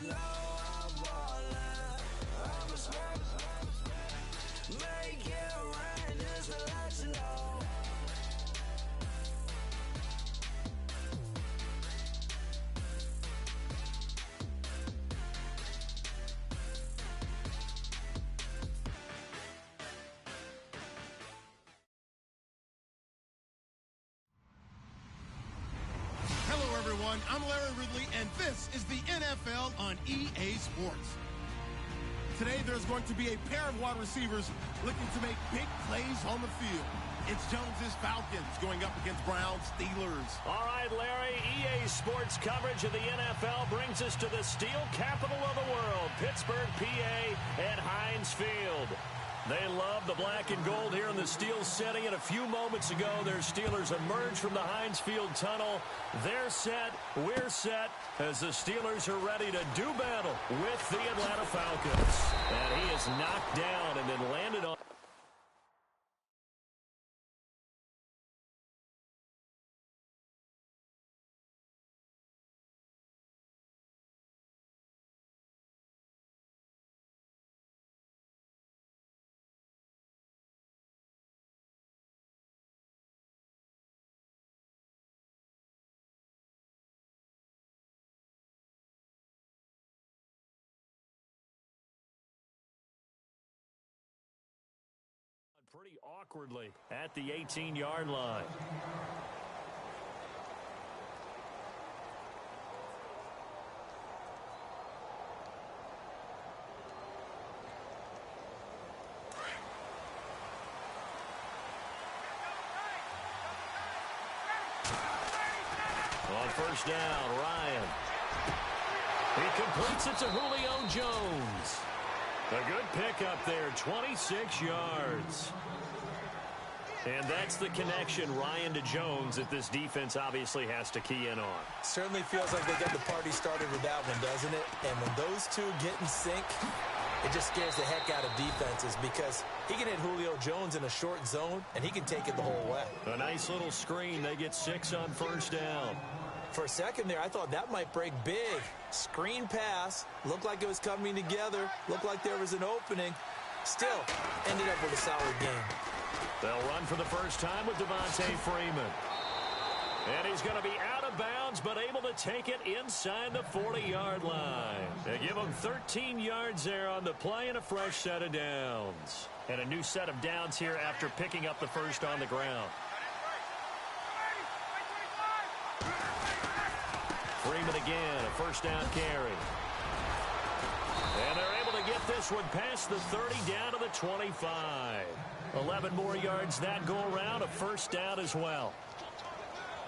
you know I'm ballin'. I'm a smoke. Make it rain just to let you know. Hello, everyone. I'm Larry Ridley, and this is the NFL on EA Sports. Today, there's going to be a pair of wide receivers looking to make big plays on the field. It's Jones's Falcons going up against Browns Steelers. All right, Larry, EA Sports coverage of the NFL brings us to the steel capital of the world, Pittsburgh, PA, at Heinz Field. They love the black and gold here in the steel setting, and a few moments ago, their Steelers emerged from the Heinz Field tunnel. They're set, we're set, as the Steelers are ready to do battle with the Atlanta Falcons. And he is knocked down and then landed on... pretty awkwardly at the 18-yard line. On first down, Ryan. He completes it to Julio Jones. A good pickup there, 26 yards. And that's the connection, Ryan to Jones, that this defense obviously has to key in on. Certainly feels like they got the party started with that one, doesn't it? And when those two get in sync, it just scares the heck out of defenses because he can hit Julio Jones in a short zone, and he can take it the whole way. A nice little screen. They get 6 on first down. For a second there, I thought that might break big. Screen pass. Looked like it was coming together. Looked like there was an opening. Still, ended up with a solid game. They'll run for the first time with Devontae Freeman. And he's going to be out of bounds, but able to take it inside the 40-yard line. They give him 13 yards there on the play and a fresh set of downs. And a new set of downs here after picking up the first on the ground. Freeman again, a first down carry. And they're able to get this one past the 30 down to the 25. 11 more yards that go around, a first down as well.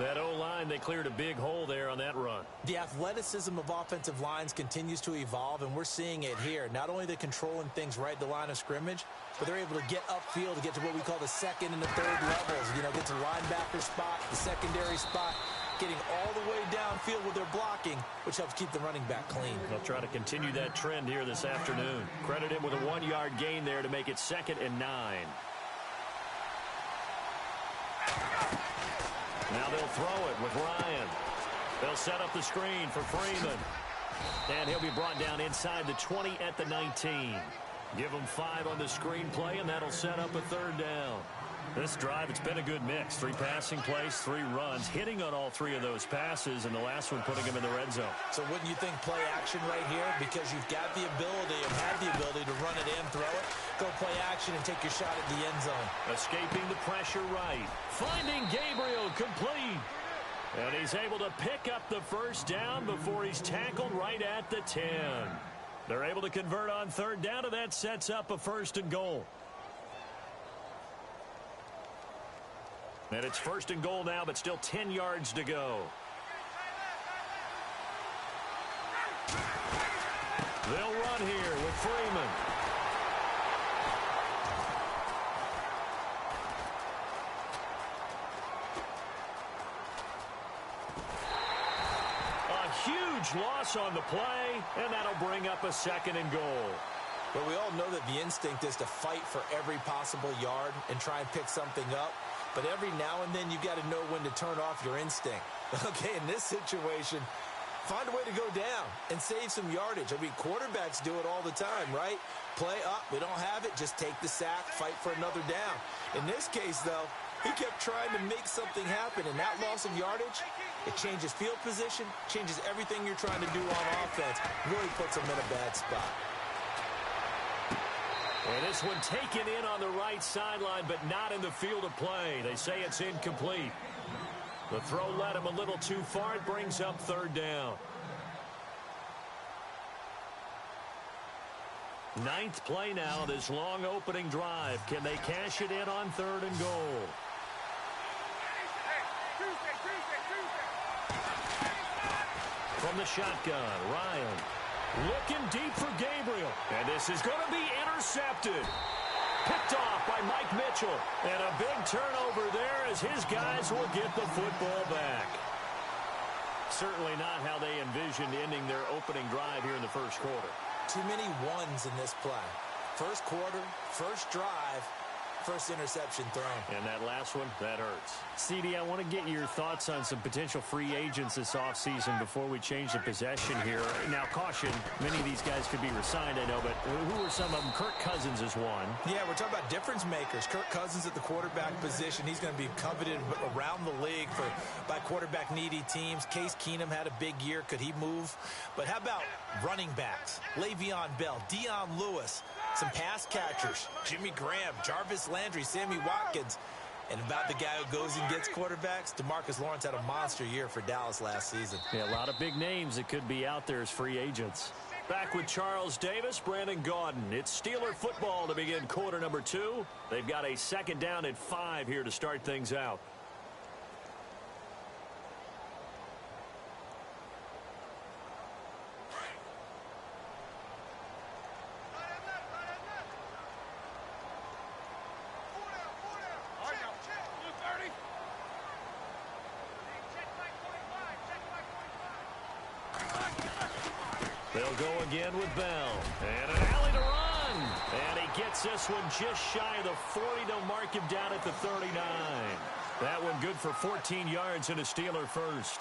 That O-line, they cleared a big hole there on that run. The athleticism of offensive lines continues to evolve, and we're seeing it here. Not only they're controlling things right at the line of scrimmage, but they're able to get upfield to get to what we call the second and the third levels. You know, get to linebacker spot, the secondary spot, getting all the way downfield with their blocking, which helps keep the running back clean. They'll try to continue that trend here this afternoon. Credit him with a 1-yard gain there to make it 2nd and 9. Now they'll throw it with Ryan. They'll set up the screen for Freeman. And he'll be brought down inside the 20 at the 19. Give him 5 on the screen play, and that'll set up a third down. This drive, it's been a good mix. 3 passing plays, 3 runs, hitting on all 3 of those passes, and the last one putting him in the red zone. So wouldn't you think play action right here? Because you've got the ability and have the ability to run it and throw it. Go play action and take your shot at the end zone. Escaping the pressure right. Finding Gabriel complete. And he's able to pick up the first down before he's tackled right at the 10. They're able to convert on third down, and that sets up a 1st and goal. And it's 1st and goal now, but still 10 yards to go. They'll run here with Freeman. A huge loss on the play, and that'll bring up a 2nd and goal. But we all know that the instinct is to fight for every possible yard and try and pick something up. But every now and then, you've got to know when to turn off your instinct. Okay, in this situation, Find a way to go down and save some yardage. I mean, quarterbacks do it all the time, right? Play up, we don't have it, just take the sack, fight for another down. In this case, though, he kept trying to make something happen, and that loss of yardage, it changes field position, changes everything you're trying to do on offense, really puts him in a bad spot. And this one taken in on the right sideline, but not in the field of play. They say it's incomplete. The throw led him a little too far. It brings up third down. Ninth play now, this long opening drive. Can they cash it in on third and goal? From the shotgun, Ryan looking deep for Gabriel. And this is going to be intercepted. Picked off by Mike Mitchell. And a big turnover there as his guys will get the football back. Certainly not how they envisioned ending their opening drive here in the first quarter. Too many ones in this play. First quarter, first drive, first interception thrown. And that last one, that hurts. CD, I want to get your thoughts on some potential free agents this offseason before we change the possession here. Now, caution, many of these guys could be re-signed, I know, but who are some of them? Kirk Cousins is one. Yeah, we're talking about difference makers. Kirk Cousins at the quarterback position. He's going to be coveted around the league by quarterback-needy teams. Case Keenum had a big year. Could he move? But how about running backs? Le'Veon Bell, Dion Lewis, some pass catchers, Jimmy Graham, Jarvis Landry, Sammy Watkins. And about the guy who goes and gets quarterbacks, DeMarcus Lawrence had a monster year for Dallas last season. Yeah, a lot of big names that could be out there as free agents. Back with Charles Davis, Brandon Gaudin. It's Steeler football to begin quarter number 2. They've got a second down at 5 here to start things out. They'll go again with Bell. And an alley to run. And he gets this one just shy of the 40. They'll mark him down at the 39. That one good for 14 yards and a Steeler first.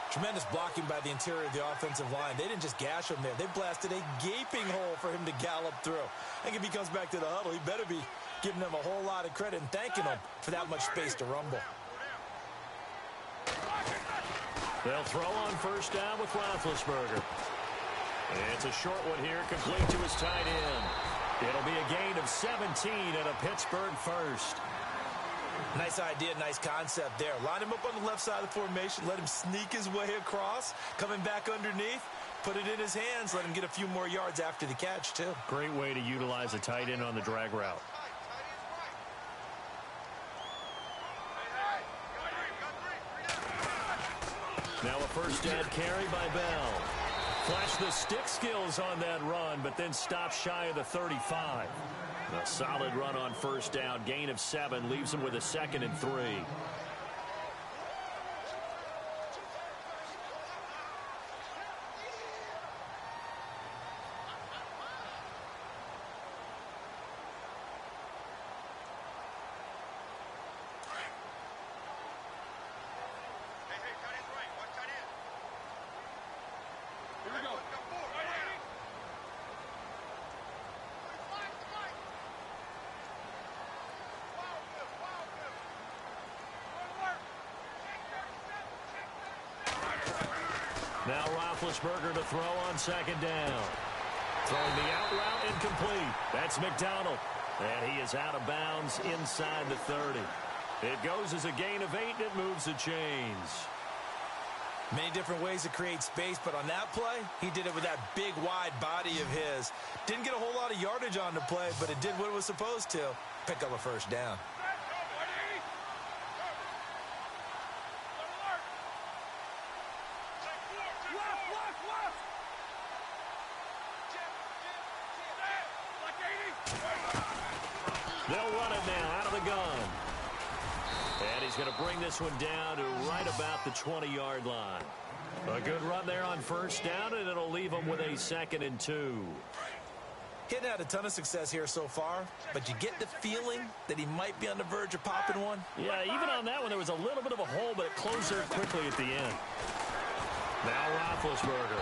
Tremendous blocking by the interior of the offensive line. They didn't just gash him there. They blasted a gaping hole for him to gallop through. I think if he comes back to the huddle, he better be giving them a whole lot of credit and thanking them for that much space to rumble. They'll throw on first down with Roethlisberger. It's a short one here, complete to his tight end. It'll be a gain of 17 and a Pittsburgh first. Nice idea, nice concept there. Line him up on the left side of the formation, let him sneak his way across, coming back underneath, put it in his hands, let him get a few more yards after the catch, too. Great way to utilize a tight end on the drag route. Now a first down carry by Bell. Flashed the stick skills on that run, but then stopped shy of the 35. A solid run on first down. Gain of 7 leaves him with a 2nd and 3. Now Roethlisberger to throw on second down. Throwing the out route incomplete. That's McDonald. And he is out of bounds inside the 30. It goes as a gain of 8, and it moves the chains. Many different ways to create space, but on that play, he did it with that big, wide body of his. Didn't get a whole lot of yardage on the play, but it did what it was supposed to. Pick up a first down. They'll run it now out of the gun. And he's going to bring this one down to right about the 20-yard line. A good run there on first down, and it'll leave him with a 2nd and 2. He hadn't had a ton of success here so far, but you get the feeling that he might be on the verge of popping one. Yeah, even on that one, there was a little bit of a hole, but it closed there quickly at the end. Now Roethlisberger.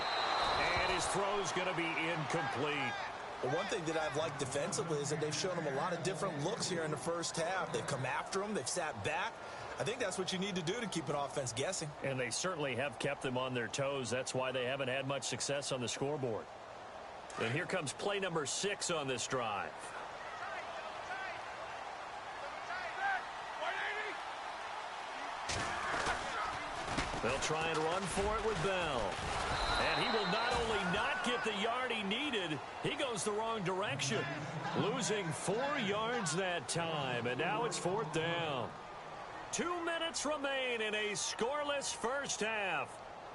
And his throw's going to be incomplete. Well, one thing that I've liked defensively is that they've shown him a lot of different looks here in the first half. They've come after him. They've sat back. I think that's what you need to do to keep an offense guessing. And they certainly have kept them on their toes. That's why they haven't had much success on the scoreboard. And here comes play number 6 on this drive. They'll try and run for it with Bell. And he will not only not get the yard he needed, he goes the wrong direction. Losing 4 yards that time, and now it's 4th down. 2 minutes remain in a scoreless first half.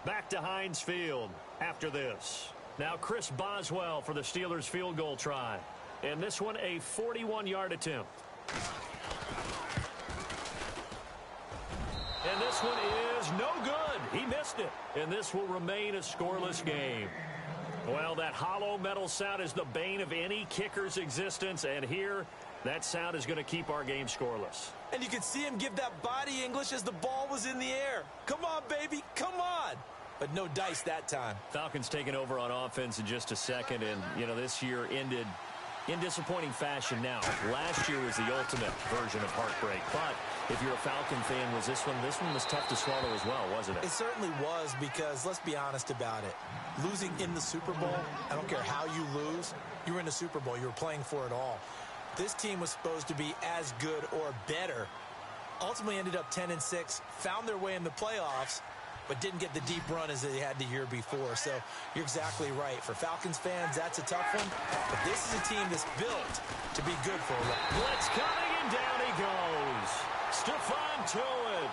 Back to Heinz Field after this. Now Chris Boswell for the Steelers field goal try. And this one a 41-yard attempt. And this one is no good. He missed it. And this will remain a scoreless game. Well, that hollow metal sound is the bane of any kicker's existence. And here, that sound is going to keep our game scoreless. And you can see him give that body English as the ball was in the air. Come on, baby. Come on. But no dice that time. Falcons taking over on offense in just a second. And, you know, this year ended in disappointing fashion now. Last year was the ultimate version of heartbreak. But if you're a Falcon fan, this one was tough to swallow as well, wasn't it? It certainly was, because let's be honest about it. Losing in the Super Bowl, I don't care how you lose, you were in the Super Bowl. You were playing for it all. This team was supposed to be as good or better. Ultimately ended up 10-6, found their way in the playoffs, but didn't get the deep run as they had the year before. So you're exactly right. For Falcons fans, that's a tough one. But this is a team that's built to be good for a while. Blitz coming, and down he goes. Stephon Tuitt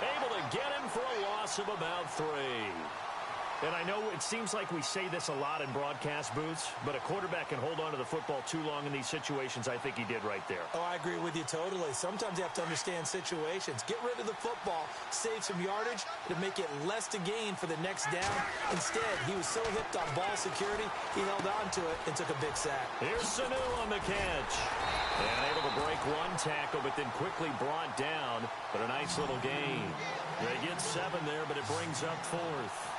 able to get him for a loss of about 3. And I know it seems like we say this a lot in broadcast booths, but a quarterback can hold on to the football too long in these situations. I think he did right there. Oh, I agree with you totally. Sometimes you have to understand situations. Get rid of the football, save some yardage to make it less to gain for the next down. Instead, he was so hipped on ball security, he held on to it and took a big sack. Here's Sanu on the catch. And able to break one tackle, but then quickly brought down. But a nice little gain. They get 7 there, but it brings up 4th.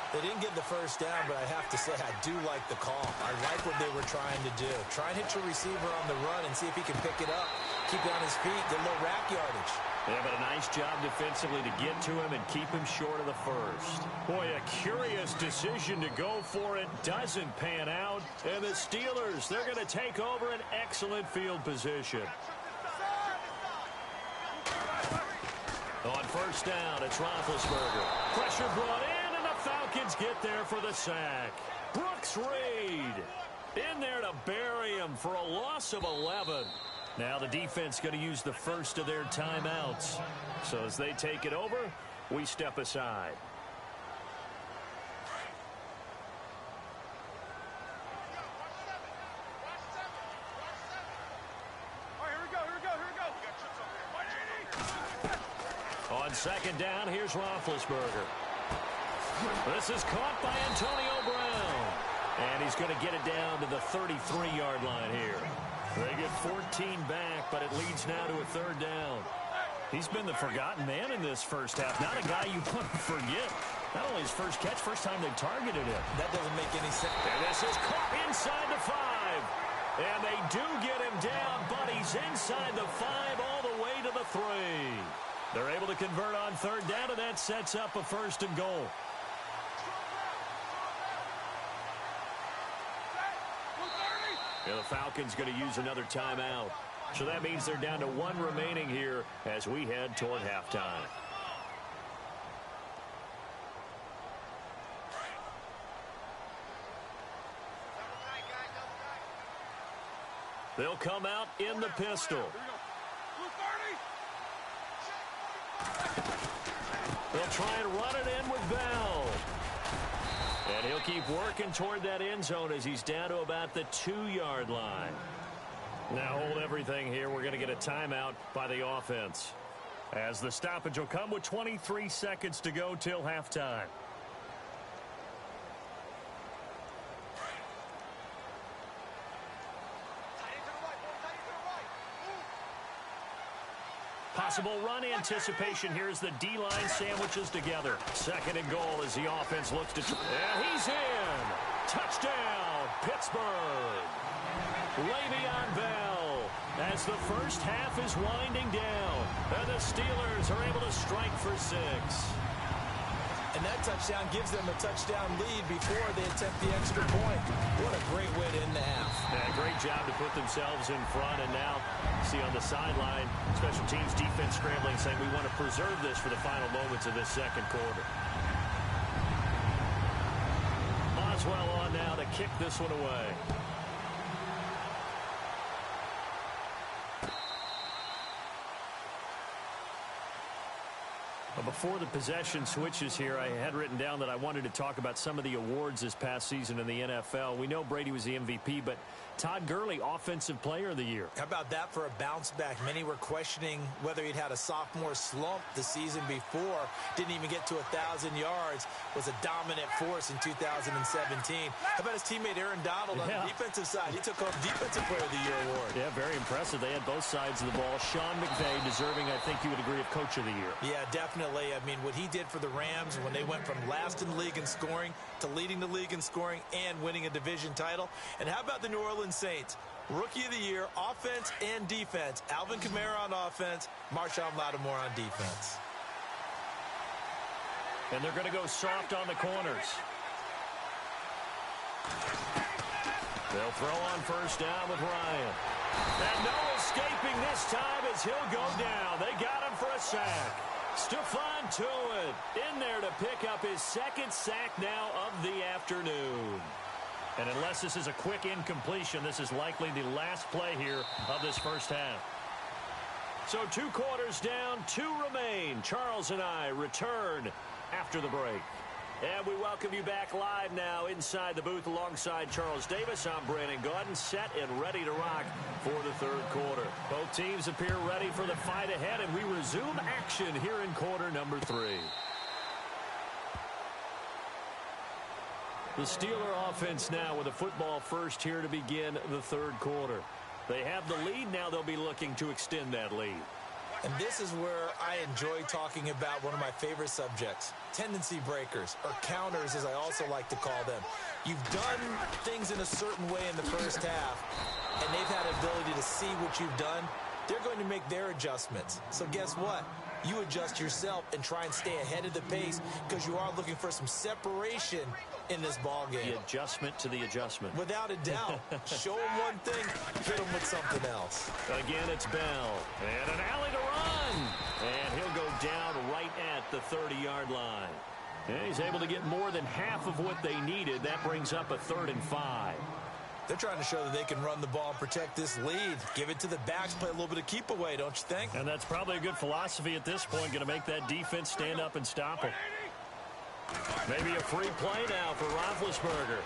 They didn't get the first down, but I have to say I do like the call. I like what they were trying to do. Try and hit your receiver on the run and see if he can pick it up. Keep it on his feet, get a little rack yardage. Yeah, but a nice job defensively to get to him and keep him short of the first. Boy, a curious decision to go for it. Doesn't pan out. And the Steelers, they're going to take over an excellent field position. On first down, it's Roethlisberger. Pressure brought in. Falcons get there for the sack. Brooks Reed in there to bury him for a loss of 11. Now the defense going to use the first of their timeouts. So as they take it over, we step aside. On second down, here's Roethlisberger. This is caught by Antonio Brown. And he's going to get it down to the 33-yard line here. They get 14 back, but it leads now to a 3rd down. He's been the forgotten man in this first half. Not a guy you want to forget. Not only his first catch, first time they targeted him. That doesn't make any sense. And this is caught inside the 5. And they do get him down, but he's inside the 5 all the way to the 3. They're able to convert on 3rd down, and that sets up a 1st and goal. Yeah, the Falcons going to use another timeout. So that means they're down to 1 remaining here as we head toward halftime. They'll come out in the pistol. They'll try and run it in with Bell. And he'll keep working toward that end zone as he's down to about the 2-yard line. Now hold everything here. We're going to get a timeout by the offense, as the stoppage will come with 23 seconds to go till halftime. possible run anticipation here as the D-line sandwiches together. Second and goal as the offense looks to... And he's in! Touchdown, Pittsburgh! Le'Veon Bell as the first half is winding down. And the Steelers are able to strike for 6. And that touchdown gives them a touchdown lead before they attempt the extra point. What a great way to end the half. Yeah, great job to put themselves in front. And now, see on the sideline, special teams defense scrambling, saying we want to preserve this for the final moments of this second quarter. Boswell on now to kick this one away. Before the possession switches here, I had written down that I wanted to talk about some of the awards this past season in the NFL. We know Brady was the MVP, but Todd Gurley, Offensive Player of the Year. How about that for a bounce back? Many were questioning whether he'd had a sophomore slump the season before. Didn't even get to 1,000 yards. Was a dominant force in 2017. How about his teammate Aaron Donald on the defensive side? He took home Defensive Player of the Year award. Yeah, very impressive. They had both sides of the ball. Sean McVay deserving, I think you would agree, of Coach of the Year. Yeah, definitely. I mean, what he did for the Rams when they went from last in the league in scoring to leading the league in scoring and winning a division title. And how about the New Orleans Saints? Rookie of the Year, offense and defense. Alvin Kamara on offense, Marshawn Lattimore on defense. And they're going to go soft on the corners. They'll throw on first down with Ryan. And no escaping this time as he'll go down. They got him for a sack. Stephon Tuitt in there to pick up his second sack now of the afternoon. And unless this is a quick incompletion, this is likely the last play here of this first half. So 2 quarters down, 2 remain. Charles and I return after the break. And we welcome you back live now inside the booth alongside Charles Davis. I'm Brandon Gaudin, set and ready to rock for the third quarter. Both teams appear ready for the fight ahead, and we resume action here in quarter number 3. The Steeler offense now with a football first here to begin the third quarter. They have the lead. Now they'll be looking to extend that lead. And this is where I enjoy talking about one of my favorite subjects, tendency breakers, or counters as I also like to call them. You've done things in a certain way in the first half, and they've had the ability to see what you've done. They're going to make their adjustments. So guess what? You adjust yourself and try and stay ahead of the pace because you are looking for some separation in this ball game. The adjustment to the adjustment. Without a doubt. Show him one thing, hit him with something else. Again, it's Bell. And an alley to run. And he'll go down right at the 30-yard line. And he's able to get more than half of what they needed. That brings up a 3rd and 5. They're trying to show that they can run the ball and protect this lead. Give it to the backs, play a little bit of keep away, don't you think? And that's probably a good philosophy at this point. Going to make that defense stand up and stop them. Maybe a free play now for Roethlisberger.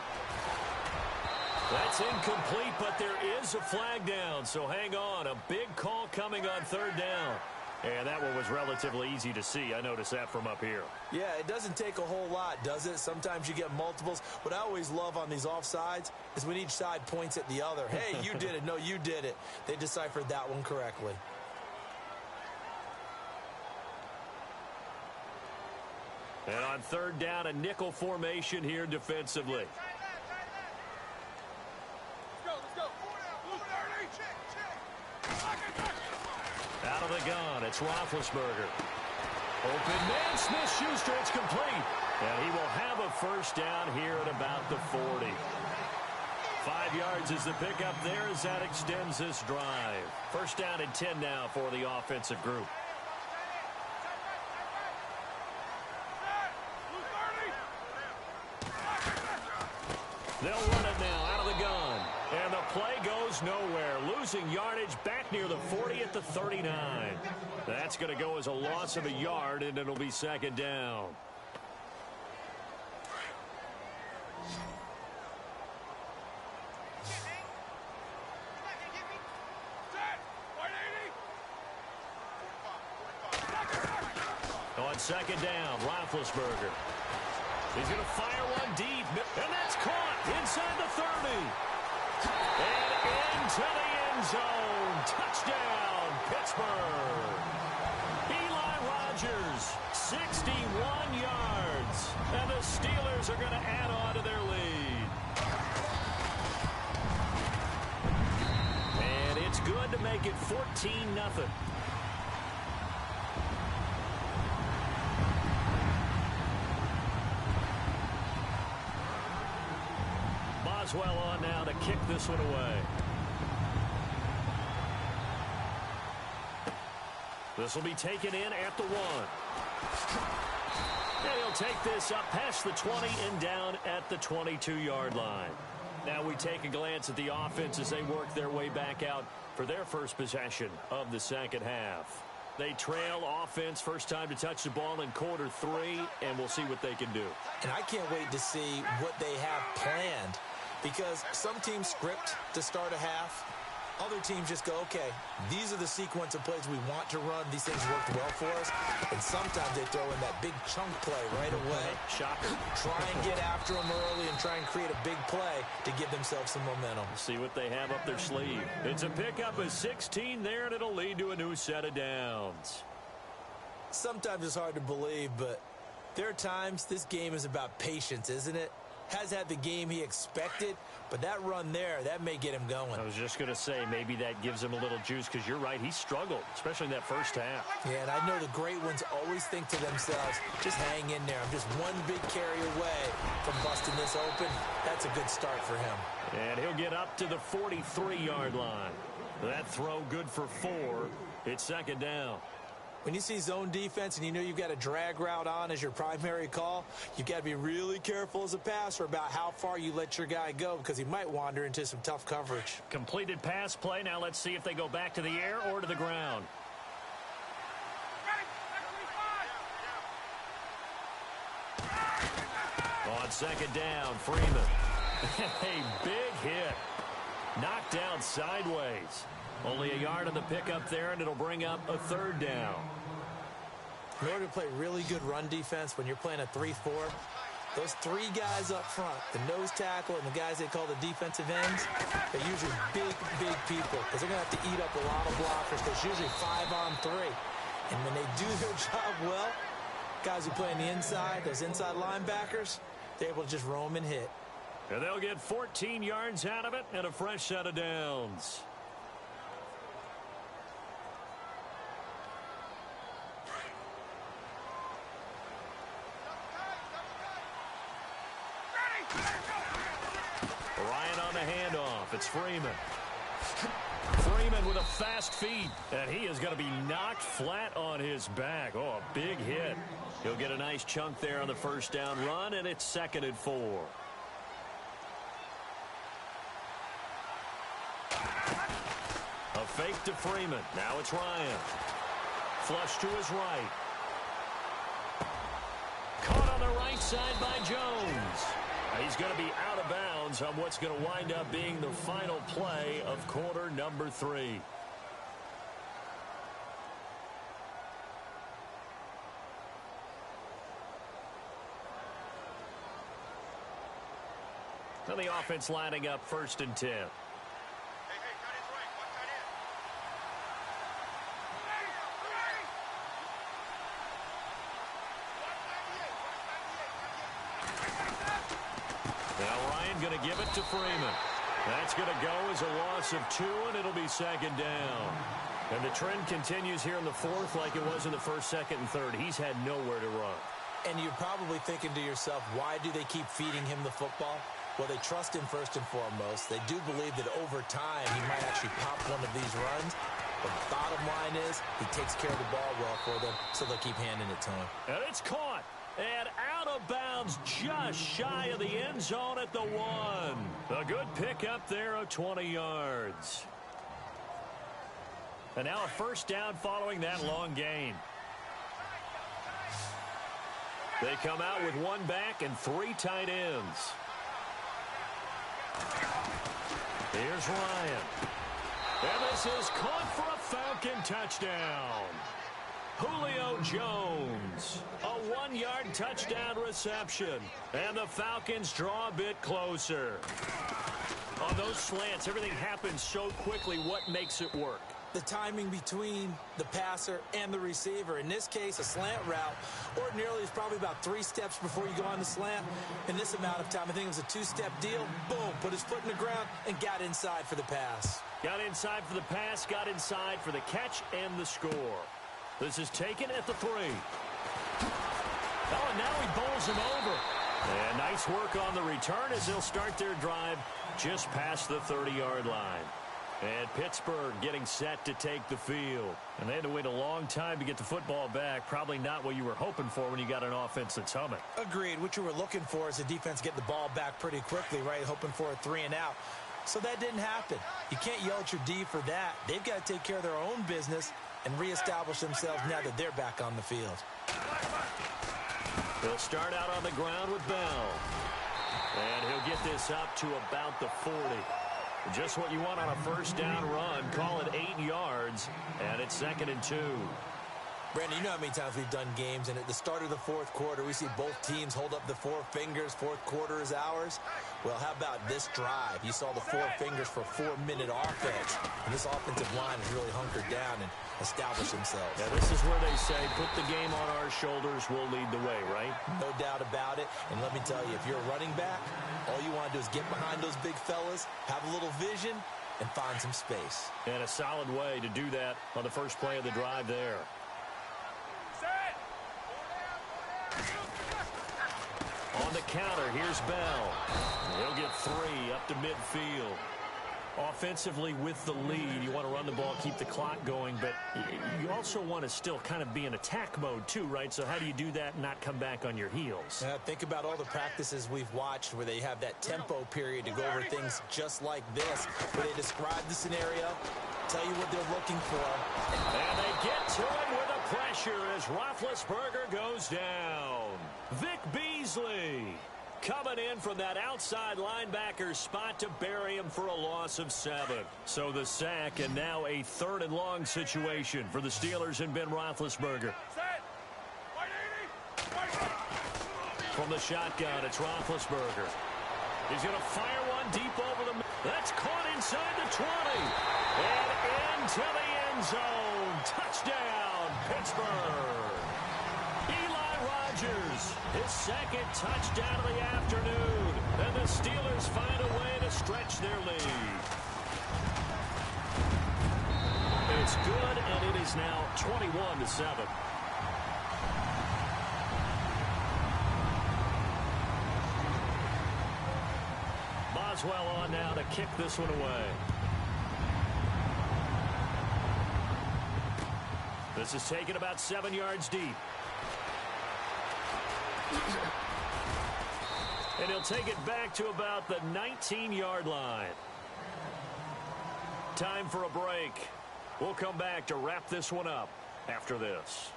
That's incomplete, but there is a flag down. So hang on. A big call coming on 3rd down. And that one was relatively easy to see. I noticed that from up here. Yeah, it doesn't take a whole lot, does it? Sometimes you get multiples. What I always love on these offsides is when each side points at the other. Hey, you did it. No, you did it. They deciphered that one correctly. And on 3rd down, a nickel formation here defensively. Out of the gun, it's Roethlisberger. Open man, Smith-Schuster, it's complete. And he will have a first down here at about the 40. 5 yards is the pickup there as that extends this drive. First down and 10 now for the offensive group. They'll run it now out of the gun. And the play goes nowhere. Losing yardage back near the 40 at the 39. That's going to go as a loss of a yard, and it'll be 2nd down. On 2nd down, Roethlisberger. He's going to fire one deep, and that's caught inside the 30. And into the end zone. Touchdown, Pittsburgh. Eli Rogers, 61 yards. And the Steelers are going to add on to their lead. And it's good to make it 14-0. Boswell on now to kick this one away. This will be taken in at the 1. And he'll take this up past the 20 and down at the 22-yard line. Now we take a glance at the offense as they work their way back out for their first possession of the second half. They trail offense first time to touch the ball in quarter 3, and we'll see what they can do. And I can't wait to see what they have planned, because some teams script to start a half. Other teams just go, okay, these are the sequence of plays we want to run. These things worked well for us. And sometimes they throw in that big chunk play right away. Shocker. Try and get after them early and try and create a big play to give themselves some momentum. See what they have up their sleeve. It's a pickup of 16 there, and it'll lead to a new set of downs. Sometimes it's hard to believe, but there are times this game is about patience, isn't it? Has had the game he expected, but that run there, that may get him going. I was just going to say, maybe that gives him a little juice, because you're right, he struggled, especially in that first half. Yeah, and I know the great ones always think to themselves, just hang in there. I'm just one big carry away from busting this open. That's a good start for him. And he'll get up to the 43-yard line. That throw good for 4. It's second down. When you see zone defense and you know you've got a drag route on as your primary call, you've got to be really careful as a passer about how far you let your guy go, because he might wander into some tough coverage. Completed pass play. Now let's see if they go back to the air or to the ground. On second down, Freeman. A big hit. Knocked down sideways. Only a yard on the pickup there, and it'll bring up a third down. In order to play really good run defense when you're playing a 3-4, those 3 guys up front, the nose tackle and the guys they call the defensive ends, they're usually big people, because they're going to have to eat up a lot of blockers, because it's usually 5-on-3. And when they do their job well, guys who play on the inside, those inside linebackers, they're able to just roam and hit. And they'll get 14 yards out of it and a fresh set of downs. Ryan on the handoff. It's Freeman. Freeman with a fast feet, and he is going to be knocked flat on his back. Oh, a big hit. He'll get a nice chunk there on the first down run, and it's 2nd and 4. A fake to Freeman. Now it's Ryan. Flush to his right. Caught on the right side by Jones. He's going to be out of bounds on what's going to wind up being the final play of quarter number 3. And the offense lining up 1st and 10. Going to give it to Freeman. That's going to go as a loss of 2, and it'll be 2nd down. And the trend continues here in the 4th like it was in the 1st, 2nd, and 3rd. He's had nowhere to run. And you're probably thinking to yourself, why do they keep feeding him the football? Well, they trust him first and foremost. They do believe that over time he might actually pop one of these runs. But the bottom line is he takes care of the ball well for them, so they'll keep handing it to him. And it's caught. And out of bounds just shy of the end zone at the 1. A good pickup there of 20 yards. And now a first down following that long gain. They come out with 1 back and 3 tight ends. Here's Ryan. And this is caught for a Falcon touchdown. Julio Jones, a 1-yard touchdown reception, and the Falcons draw a bit closer. On the those slants, everything happens so quickly. What makes it work? The timing between the passer and the receiver. In this case, a slant route ordinarily is probably about 3 steps before you go on the slant. In this amount of time, I think it was a 2-step deal. Boom, put his foot in the ground and got inside for the pass. Got inside for the pass, got inside for the catch and the score. This is taken at the 3. Oh, and now he bowls him over. And nice work on the return as they'll start their drive just past the 30-yard line. And Pittsburgh getting set to take the field. And they had to wait a long time to get the football back. Probably not what you were hoping for when you got an offense that's humming. Agreed. What you were looking for is the defense getting the ball back pretty quickly, right? Hoping for a 3 and out. So that didn't happen. You can't yell at your D for that. They've got to take care of their own business and reestablish themselves now that they're back on the field. He'll start out on the ground with Bell. And he'll get this up to about the 40. Just what you want on a first down run. Call it 8 yards, and it's 2nd and 2. Brandon, you know how many times we've done games, and at the start of the 4th quarter, we see both teams hold up the 4 fingers. 4th quarter is ours. Well, how about this drive? You saw the 4 fingers for 4-minute offense, and this offensive line has really hunkered down and established themselves. Yeah, this is where they say, put the game on our shoulders, we'll lead the way, right? No doubt about it. And let me tell you, if you're a running back, all you want to do is get behind those big fellas, have a little vision, and find some space. And a solid way to do that on the first play of the drive there. On the counter, here's Bell. He'll get 3 up to midfield. Offensively with the lead, you want to run the ball, keep the clock going, but you also want to still kind of be in attack mode too, right? So how do you do that and not come back on your heels? Think about all the practices we've watched where they have that tempo period to go over things just like this, where they describe the scenario, tell you what they're looking for. And they get to it with the pressure as Roethlisberger goes down. Vic Beasley coming in from that outside linebacker spot to bury him for a loss of 7. So the sack, and now a 3rd and long situation for the Steelers and Ben Roethlisberger. From the shotgun, it's Roethlisberger. He's going to fire one deep over the... That's caught inside the 20. And into the end zone. Touchdown, Pittsburgh. His 2nd touchdown of the afternoon. And the Steelers find a way to stretch their lead. It's good, and it is now 21-7. Boswell on now to kick this one away. This is taken about 7 yards deep. And he'll take it back to about the 19-yard line. Time for a break. We'll come back to wrap this one up after this.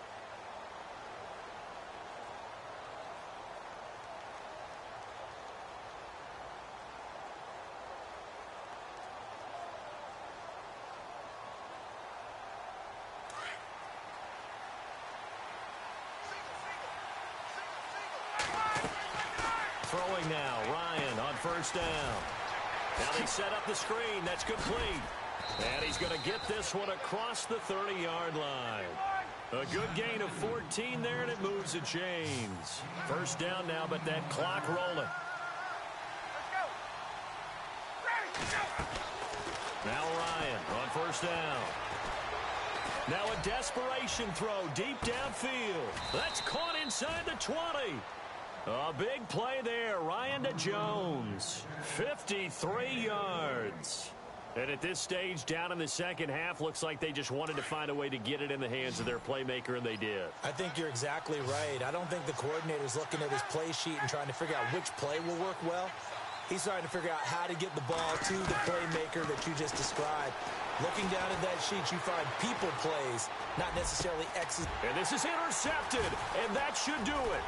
Throwing now, Ryan on first down. Now they set up the screen. That's complete. And he's going to get this one across the 30-yard line. A good gain of 14 there, and it moves the chains. First down now, but that clock rolling. Now Ryan on first down. Now a desperation throw deep downfield. That's caught inside the 20. A big play there, Ryan to Jones. 53 yards. And at this stage, down in the second half, looks like they just wanted to find a way to get it in the hands of their playmaker, and they did. I think you're exactly right. I don't think the coordinator's looking at his play sheet and trying to figure out which play will work well. He's trying to figure out how to get the ball to the playmaker that you just described. Looking down at that sheet, you find people plays, not necessarily X's. And this is intercepted, and that should do it.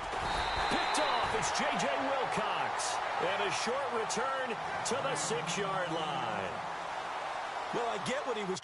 Picked off, it's J.J. Wilcox. And a short return to the 6-yard line. Well, I get what he was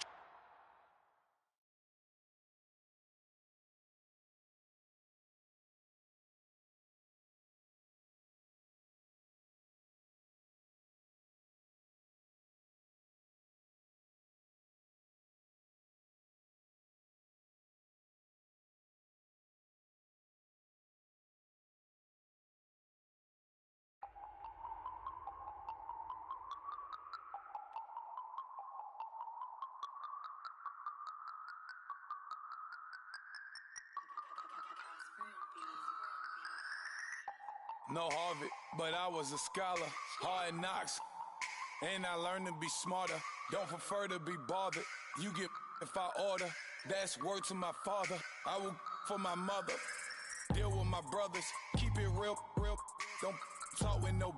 no Harvard, but I was a scholar. Hard knocks, and I learned to be smarter. Don't prefer to be bothered. You get if I order. That's word to my father. I will for my mother. Deal with my brothers. Keep it real, real. Don't talk with no.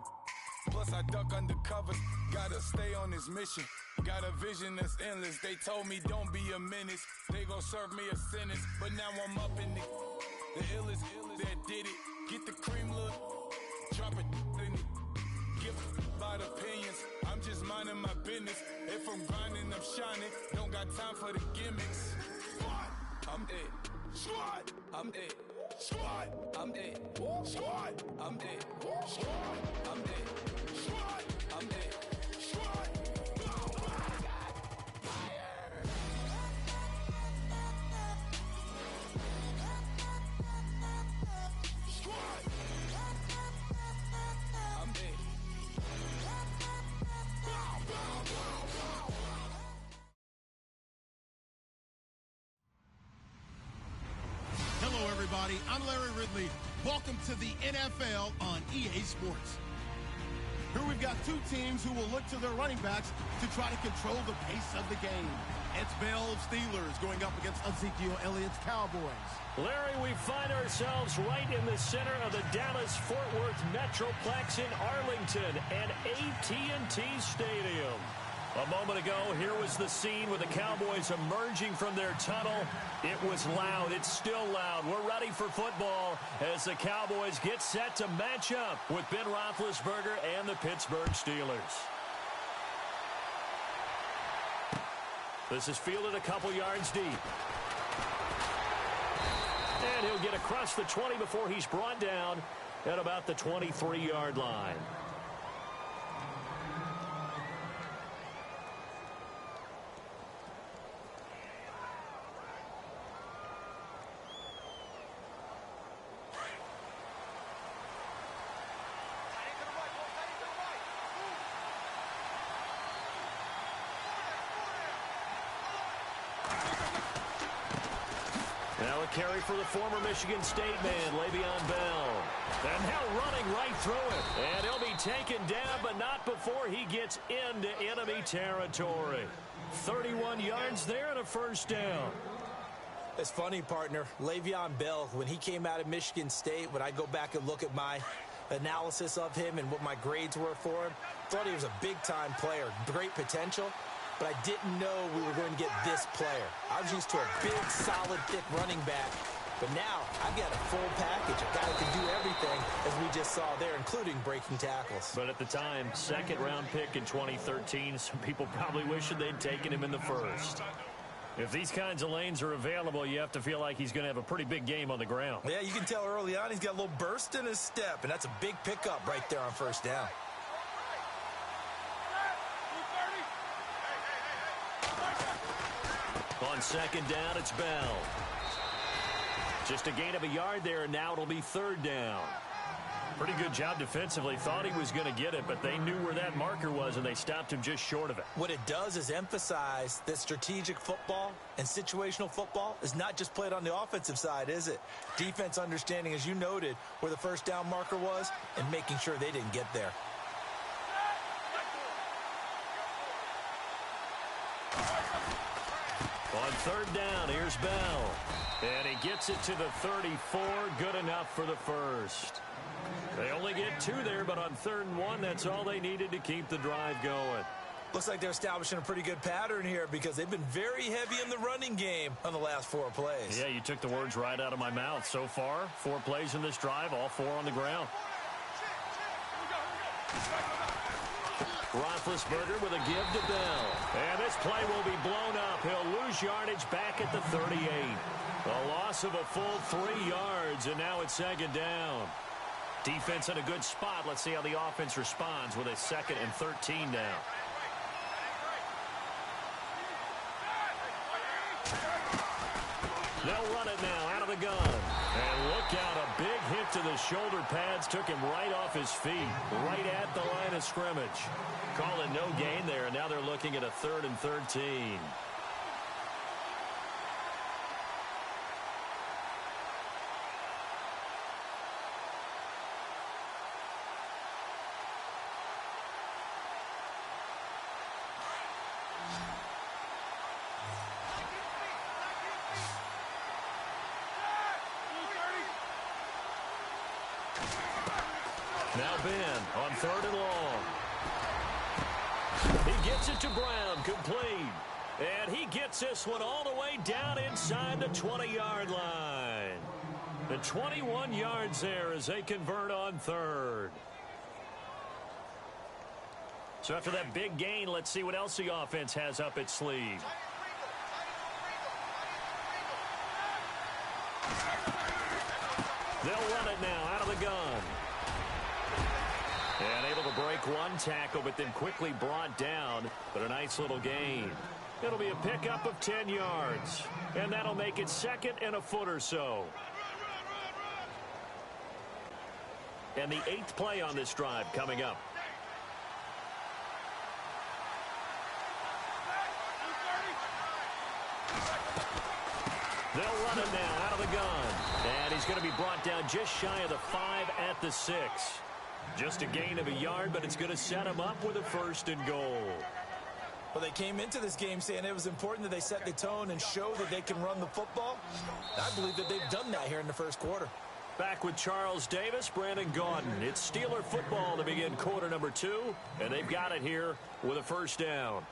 Plus I duck undercover. Gotta stay on this mission. Got a vision that's endless. They told me don't be a menace. They gon' serve me a sentence. But now I'm up in the illest that did it. Get the cream look. Drop it in it. Give about opinions. I'm just minding my business. If I'm grinding, I'm shining. Don't got time for the gimmicks. Squad, I'm it. Squad, I'm it. Squad, I'm it. Squad, I'm it. Squad, I'm it. Squad, I'm it. Squad. Hello, everybody. I'm Larry Ridley. Welcome to the NFL on EA Sports. Here we've got two teams who will look to their running backs to try to control the pace of the game. It's Bell's Steelers going up against Ezekiel Elliott's Cowboys. Larry, we find ourselves right in the center of the Dallas-Fort Worth Metroplex in Arlington and AT&T Stadium. A moment ago, here was the scene with the Cowboys emerging from their tunnel. It was loud. It's still loud. We're ready for football as the Cowboys get set to match up with Ben Roethlisberger and the Pittsburgh Steelers. This is fielded a couple yards deep. And he'll get across the 20 before he's brought down at about the 23-yard line. Now a carry for the former Michigan State man, Le'Veon Bell. And now running right through it. And he'll be taken down, but not before he gets into enemy territory. 31 yards there and a first down. It's funny, partner. Le'Veon Bell, when he came out of Michigan State, when I go back and look at my analysis of him and what my grades were for him, thought he was a big-time player, great potential. But I didn't know we were going to get this player. I was used to a big, solid, thick running back. But now, I've got a full package. A guy that can do everything, as we just saw there, including breaking tackles. But at the time, second-round pick in 2013, some people probably wishing they'd taken him in the first. If these kinds of lanes are available, you have to feel like he's going to have a pretty big game on the ground. Yeah, you can tell early on he's got a little burst in his step, and that's a big pickup right there on first down. On second down, it's Bell. Just a gain of a yard there, and now it'll be third down. Pretty good job defensively. Thought he was going to get it, but they knew where that marker was, and they stopped him just short of it. What it does is emphasize that strategic football and situational football is not just played on the offensive side, is it? Defense understanding, as you noted, where the first down marker was and making sure they didn't get there. On third down, here's Bell. And he gets it to the 34. Good enough for the first. They only get two there, but on 3rd and 1, that's all they needed to keep the drive going. Looks like they're establishing a pretty good pattern here because they've been very heavy in the running game on the last 4 plays. Yeah, you took the words right out of my mouth. So far, 4 plays in this drive, all 4 on the ground. Roethlisberger with a give to Bell. And this play will be blown up. He'll lose yardage back at the 38. A loss of a full 3 yards, and now it's second down. Defense in a good spot. Let's see how the offense responds with a 2nd and 13 down. They'll run it now out of the gun. And look out, a big hit to the shoulder pads. Took him right off his feet, right at the line of scrimmage. Calling no gain there, and now they're looking at a 3rd and 13. Now Ben on 3rd and long. He gets it to Brown, complete. And he gets this one all the way down inside the 20-yard line. The 21 yards there as they convert on 3rd. So after that big gain, let's see what else the offense has up its sleeve. They'll run it now out of the gun. And able to break one tackle, but then quickly brought down. But a nice little gain. It'll be a pickup of 10 yards. And that'll make it 2nd and a foot or so. And the 8th play on this drive coming up. They'll run it now out of the gun. And he's going to be brought down just shy of the 5 at the 6. Just a gain of a yard, but it's going to set him up with a 1st and goal. Well, they came into this game saying it was important that they set the tone and show that they can run the football. I believe that they've done that here in the 1st quarter. Back with Charles Davis, Brandon Gaudin. It's Steeler football to begin quarter number 2, and they've got it here with a 1st down.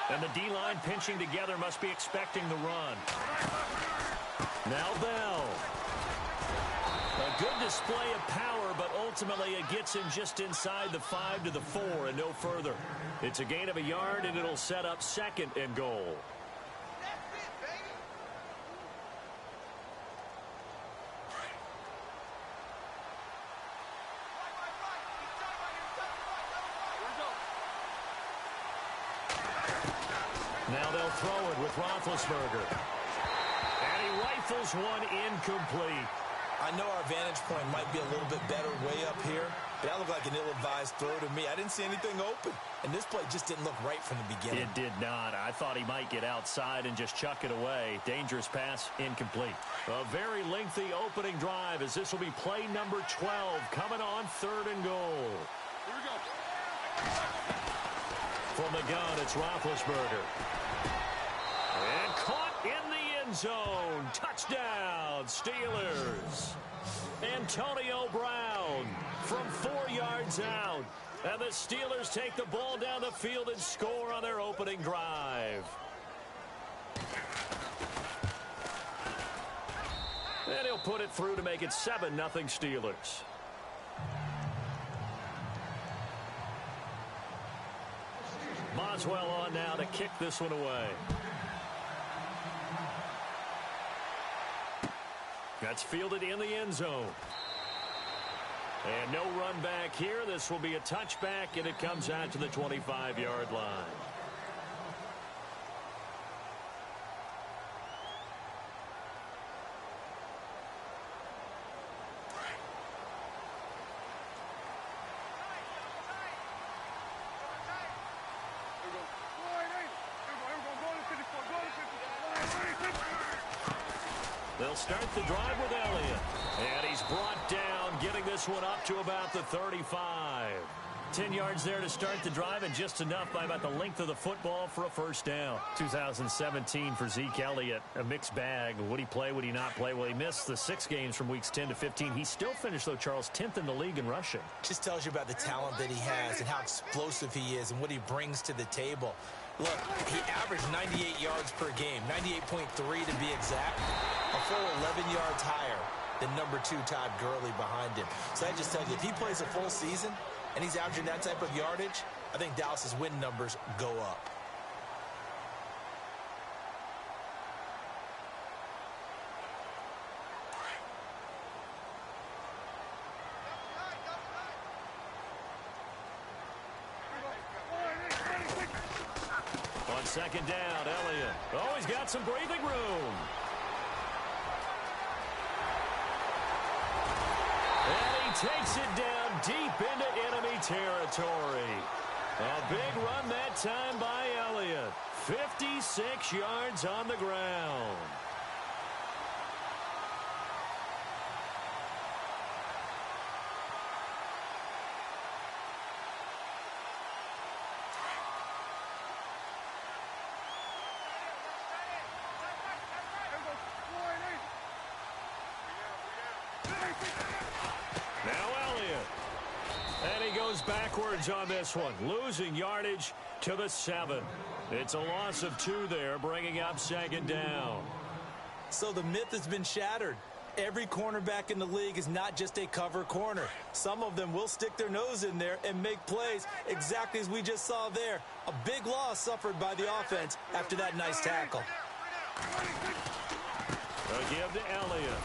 And the D-line pinching together must be expecting the run. Now Bell. A good display of power, but ultimately it gets him just inside the 5 to the 4 and no further. It's a gain of a yard, and it'll set up 2nd and goal. Now they'll throw it with Roethlisberger. And he rifles one incomplete. I know our vantage point might be a little bit better way up here, but that looked like an ill-advised throw to me. I didn't see anything open, and this play just didn't look right from the beginning. It did not. I thought he might get outside and just chuck it away. Dangerous pass, incomplete. A very lengthy opening drive as this will be play number 12 coming on 3rd and goal. Here we go. From the gun, it's Roethlisberger. And caught in the end zone. Touchdown, Steelers. Antonio Brown from 4 yards out. And the Steelers take the ball down the field and score on their opening drive. And he'll put it through to make it 7-0 Steelers. Boswell on now to kick this one away. That's fielded in the end zone. And no run back here. This will be a touchback, and it comes out to the 25-yard line. They'll start the drive with Elliott. And he's brought down, getting this one up to about the 35. 10 yards there to start the drive, and just enough by about the length of the football for a 1st down. 2017 for Zeke Elliott, a mixed bag. Would he play, would he not play? Well, he missed the 6 games from weeks 10 to 15. He still finished, though, Charles, 10th in the league in rushing. Just tells you about the talent that he has and how explosive he is and what he brings to the table. Look, he averaged 98 yards per game, 98.3 to be exact, a full 11 yards higher than number 2 Todd Gurley behind him. So that just tells you, if he plays a full season and he's averaging that type of yardage, I think Dallas's win numbers go up. On 2nd down, Elliott. Oh, he's got some breathing room. And he takes it down deep into enemy territory. A big run that time by Elliott. 56 yards on the ground. Now Elliott. And he goes backwards on this one, losing yardage to the 7. It's a loss of 2 there, bringing up 2nd down. So the myth has been shattered. Every cornerback in the league is not just a cover corner. Some of them will stick their nose in there and make plays exactly as we just saw there. A big loss suffered by the offense after that nice tackle. A give to Elliott.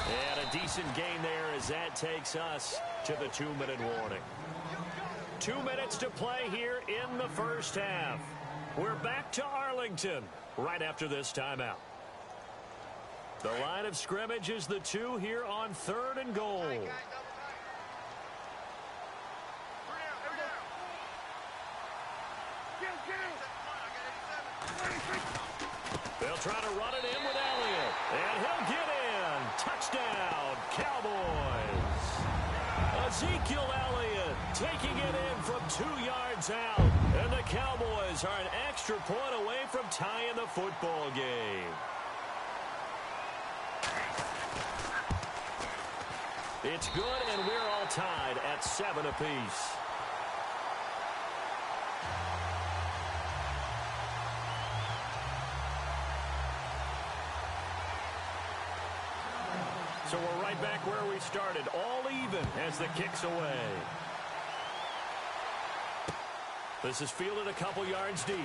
And a decent gain there as that takes us to the 2-minute warning. 2 minutes to play here in the first half. We're back to Arlington right after this timeout. The line of scrimmage is the 2 here on 3rd and goal. They'll try to run it in with Elliott, and he'll get in. Touchdown, Cowboys. Ezekiel Elliott taking it in from 2 yards out, and the Cowboys are an extra point away from tying the football game. It's good, and we're all tied at 7 apiece. So we're right back where we started, all even as the kick's away. This is fielded a couple yards deep.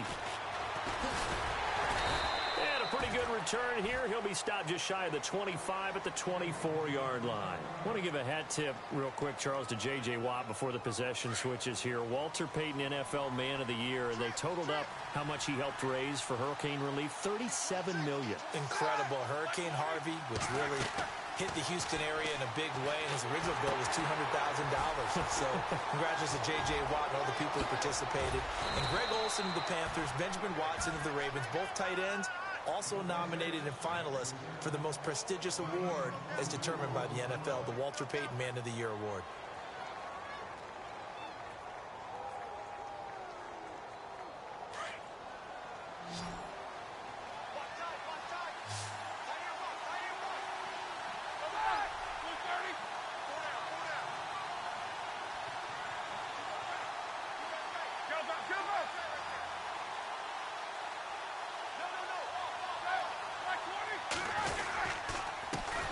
And a pretty good return here. He'll be stopped just shy of the 25 at the 24-yard line. I want to give a hat tip real quick, Charles, to J.J. Watt before the possession switches here. Walter Payton, NFL Man of the Year. They totaled up how much he helped raise for hurricane relief, $37 million. Incredible. Hurricane Harvey, which really hit the Houston area in a big way, and his original goal was $200,000. So congratulations to J.J. Watt and all the people who participated. And Greg Olsen of the Panthers, Benjamin Watson of the Ravens, both tight ends, also nominated and finalists for the most prestigious award as determined by the NFL, the Walter Payton Man of the Year Award.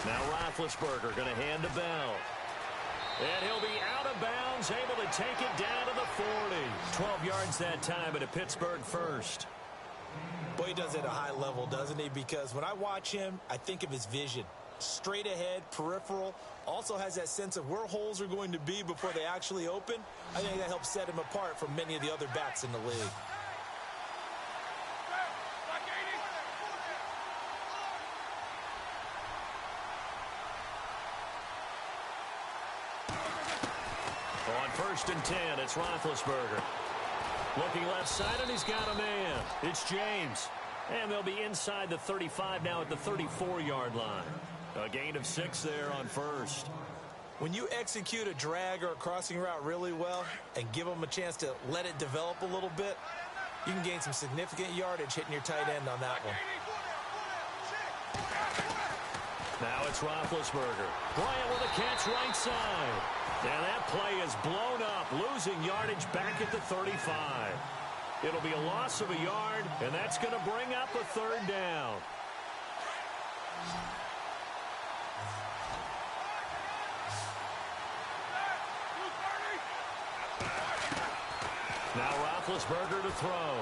Now Roethlisberger going to hand to Bell. And he'll be out of bounds, able to take it down to the 40. 12 yards that time, and a Pittsburgh first. Boy, he does it at a high level, doesn't he? Because when I watch him, I think of his vision. Straight ahead, peripheral, also has that sense of where holes are going to be before they actually open. I think that helps set him apart from many of the other backs in the league. On 1st and 10, it's Roethlisberger. Looking left side, and he's got a man. It's James. And they'll be inside the 35 now at the 34-yard line. A gain of 6 there on 1st. When you execute a drag or a crossing route really well and give them a chance to let it develop a little bit, you can gain some significant yardage hitting your tight end on that one. Now it's Roethlisberger. Bryant with a catch right side. And that play is blown up, losing yardage back at the 35. It'll be a loss of a yard, and that's going to bring up a 3rd down. Now Roethlisberger to throw.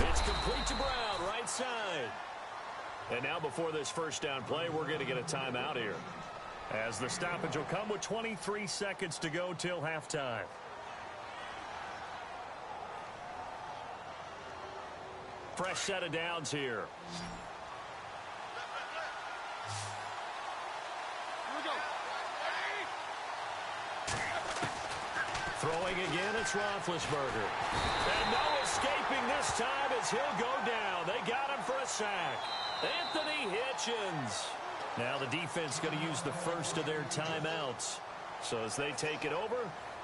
It's complete to Brown, right side. And now before this first down play, we're going to get a timeout here, as the stoppage will come with 23 seconds to go till halftime. Fresh set of downs here. Throwing again, it's Roethlisberger. And no escaping this time as he'll go down. They got him for a sack. Anthony Hitchens. Now the defense going to use the first of their timeouts. So as they take it over,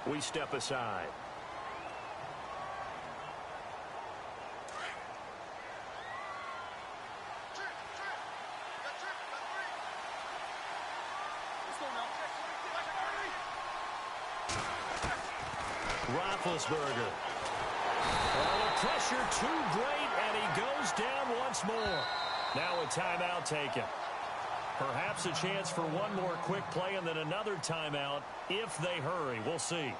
we step aside. Roethlisberger. Oh, the pressure too great, and he goes down once more. Now a timeout taken. Perhaps a chance for one more quick play and then another timeout if they hurry. We'll see.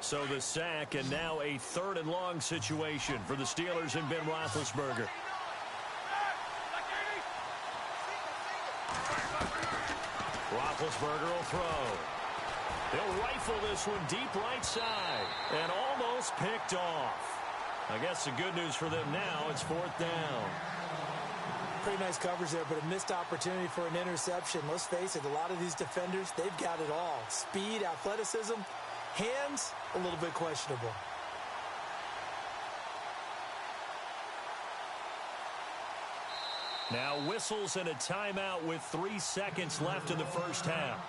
So the sack, and now a 3rd and long situation for the Steelers and Ben Roethlisberger. Roethlisberger will throw. He'll rifle this one deep right side and almost picked off. I guess the good news for them now, it's 4th down. Pretty nice coverage there, but a missed opportunity for an interception. Let's face it, a lot of these defenders, they've got it all. Speed, athleticism, hands, a little bit questionable. Now whistles and a timeout with 3 seconds left in the first half.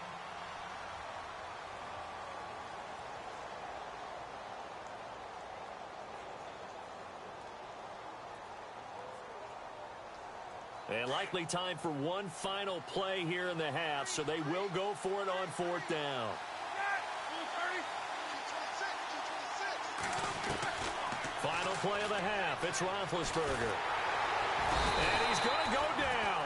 And likely time for one final play here in the half, so they will go for it on 4th down. Final play of the half. It's Roethlisberger. And he's going to go down.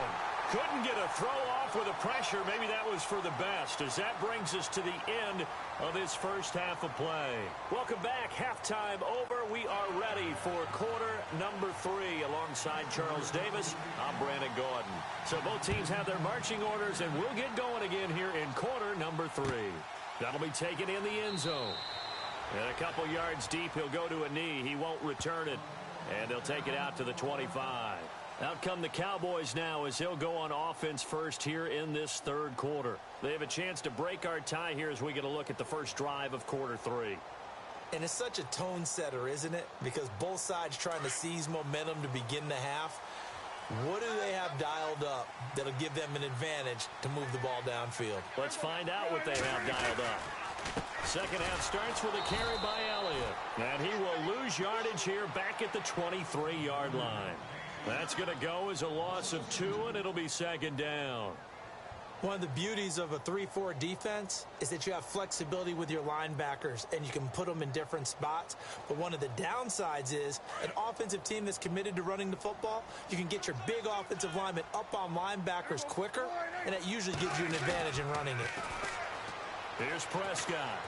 Couldn't get a throw off with the pressure. Maybe that was for the best, as that brings us to the end of this first half of play. Welcome back. Halftime over. We are ready for quarter number 3. Alongside Charles Davis, I'm Brandon Gaudin. So both teams have their marching orders, and we'll get going again here in quarter number 3. That'll be taken in the end zone. And a couple yards deep, he'll go to a knee. He won't return it. And they'll take it out to the 25. Out come the Cowboys now as he'll go on offense first here in this 3rd quarter. They have a chance to break our tie here as we get a look at the first drive of quarter 3. And it's such a tone setter, isn't it? Because both sides trying to seize momentum to begin the half. What do they have dialed up that'll give them an advantage to move the ball downfield? Let's find out what they have dialed up. Second half starts with a carry by Elliott. And he will lose yardage here back at the 23-yard line. That's going to go as a loss of 2, and it'll be 2nd down. One of the beauties of a 3-4 defense is that you have flexibility with your linebackers, and you can put them in different spots. But one of the downsides is an offensive team that's committed to running the football, you can get your big offensive linemen up on linebackers quicker, and that usually gives you an advantage in running it. Here's Prescott.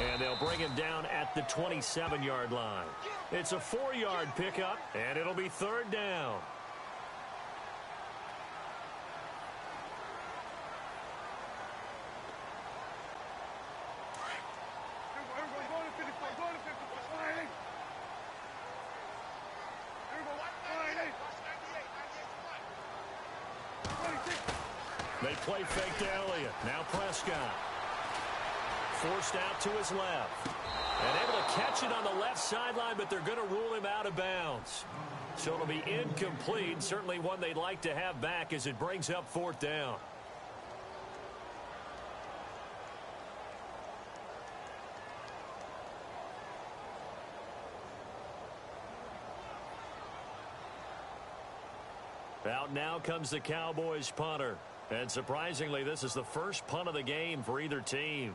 And they'll bring him down at the 27-yard line. It's a 4-yard pickup, and it'll be 3rd down. They play fake to Elliott. Now Prescott. Forced out to his left. And able to catch it on the left sideline, but they're going to rule him out of bounds. So it'll be incomplete. Certainly one they'd like to have back as it brings up 4th down. Out now comes the Cowboys punter. And surprisingly, this is the first punt of the game for either team.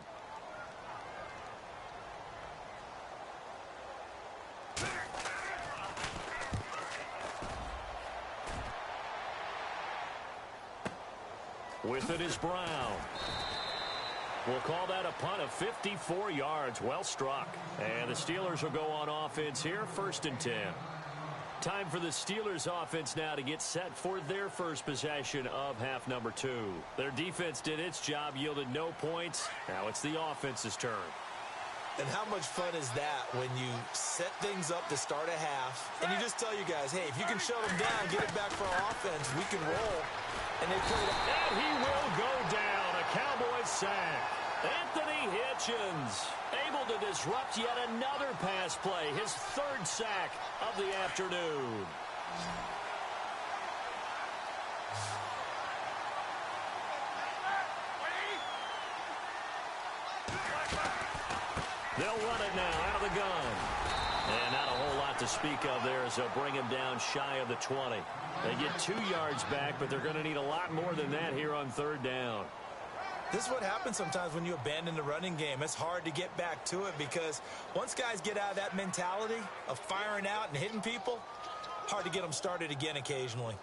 With it is Brown. We'll call that a punt of 54 yards. Well struck. And the Steelers will go on offense here, 1st and 10. Time for the Steelers offense now to get set for their first possession of half number 2. Their defense did its job, yielded no points. Now it's the offense's turn. And how much fun is that when you set things up to start a half, and you just tell you guys, hey, if you can shut them down, get it back for our offense, we can roll. And they played it. And he will go down. A Cowboys sack. Anthony Hitchens able to disrupt yet another pass play. His 3rd sack of the afternoon. They'll run it now out of the gun. And not a whole lot to to speak of there as they'll bring him down shy of the 20. They get 2 yards back, but they're going to need a lot more than that here on third down. This is what happens sometimes when you abandon the running game. It's hard to get back to it because once guys get out of that mentality of firing out and hitting people, hard to get them started again occasionally.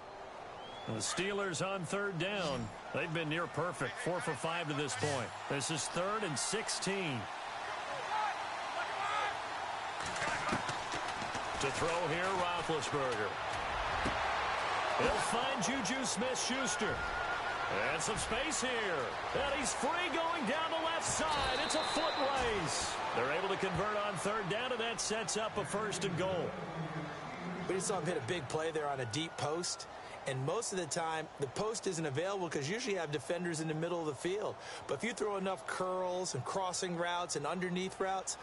The Steelers on third down. They've been near perfect, 4 for 5 to this point. This is 3rd and 16. To throw here, Roethlisberger. He'll find Juju Smith-Schuster. And some space here. And he's free going down the left side. It's a foot race. They're able to convert on third down, and that sets up a 1st and goal. We just saw him hit a big play there on a deep post. And most of the time, the post isn't available because usually you have defenders in the middle of the field. But if you throw enough curls and crossing routes and underneath routes,